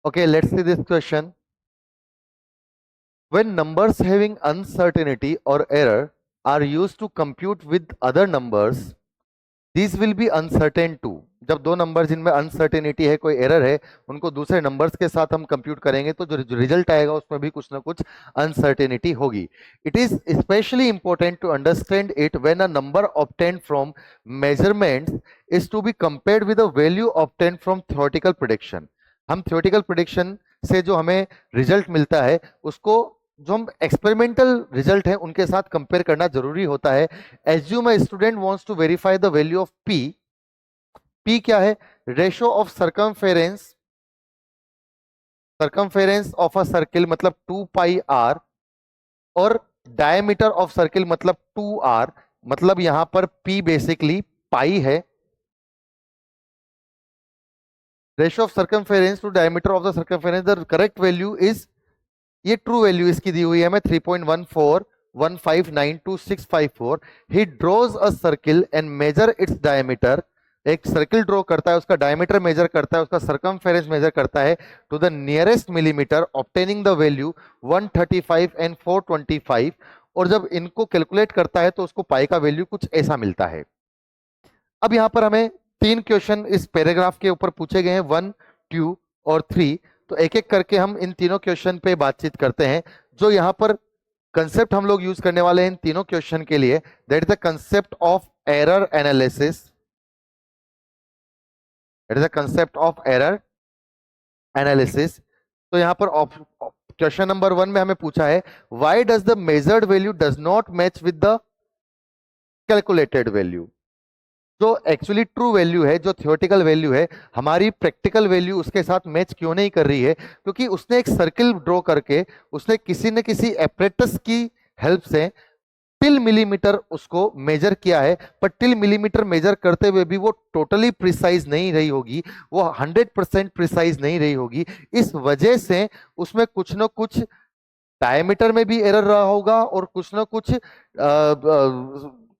Okay, let's see this question. When numbers having uncertainty or error are used to compute with other numbers, these will be uncertain too. जब दो number जिनमें uncertainty है, कोई error है, उनको दूसरे numbers के साथ हम कंप्यूट करेंगे तो जो रिजल्ट आएगा उसमें भी कुछ ना कुछ अनसर्टेनिटी होगी. It is specially important to understand it when a number obtained from measurements is to be compared with a value obtained from theoretical prediction. हम थ्योरेटिकल प्रेडिक्शन से जो हमें रिजल्ट मिलता है उसको जो हम एक्सपेरिमेंटल रिजल्ट है उनके साथ कंपेयर करना जरूरी होता है. Assume a student wants to verify the value of P. P क्या है? Ratio of circumference of a circle मतलब 2 पाई आर, और डायमीटर ऑफ सर्किल मतलब 2 आर. मतलब यहां पर पी बेसिकली पाई है. Ratio of circumference to diameter of the circumference, the correct value is, ये ट्रू वैल्यू इसकी दी हुई है हमें 3.14159264. He draws a circle and measure its diameter. एक सर्किल ड्रॉ करता है, उसका डायमीटर मेजर करता है, उसका सर्कमफेरेंस मेजर करता है to the nearest millimetre, obtaining the value 135 and 425. और जब इनको कैलकुलेट करता है तो उसको पाई का वैल्यू कुछ ऐसा मिलता है. अब यहां पर हमें 3 क्वेश्चन इस पैराग्राफ के ऊपर पूछे गए हैं, 1, 2 और 3. तो एक एक करके हम इन तीनों क्वेश्चन पे बातचीत करते हैं. जो यहां पर कंसेप्ट हम लोग यूज करने वाले हैं इन तीनों क्वेश्चन के लिए, that is the concept of error analysis. That is the concept of error analysis. तो यहां पर क्वेश्चन नंबर 1 में हमें पूछा है, why does the measured value does not match with the calculated value. जो एक्चुअली ट्रू वैल्यू है, जो थ्योरेटिकल वैल्यू है, हमारी प्रैक्टिकल वैल्यू उसके साथ मैच क्यों नहीं कर रही है? क्योंकि उसने एक सर्किल ड्रॉ करके उसने किसी न किसी एपरेटस की हेल्प से टिल मिलीमीटर उसको मेजर किया है. पर टिल मिलीमीटर मेजर करते हुए भी वो टोटली प्रिसाइज नहीं रही होगी, वो 100% प्रिसाइज नहीं रही होगी. इस वजह से उसमें कुछ ना कुछ डायमीटर में भी एरर रहा होगा और कुछ ना कुछ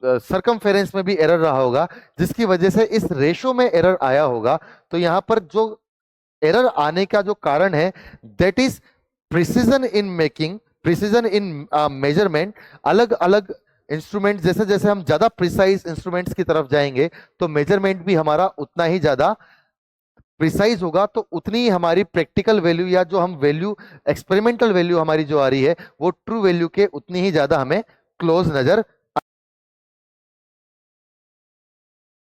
सरकमफेरेंस में भी एरर रहा होगा, जिसकी वजह से इस रेशो में एरर आया होगा. तो यहां पर जो एरर आने का जो कारण है, that is precision in making, precision in measurement. अलग अलग इंस्ट्रूमेंट, जैसे जैसे हम ज्यादा प्रिसाइज इंस्ट्रूमेंट्स की तरफ जाएंगे तो मेजरमेंट भी हमारा उतना ही ज्यादा प्रिसाइज होगा. तो उतनी ही हमारी प्रैक्टिकल वैल्यू या जो हम वैल्यू एक्सपेरिमेंटल वैल्यू हमारी जो आ रही है वो ट्रू वैल्यू के उतनी ही ज्यादा हमें क्लोज नजर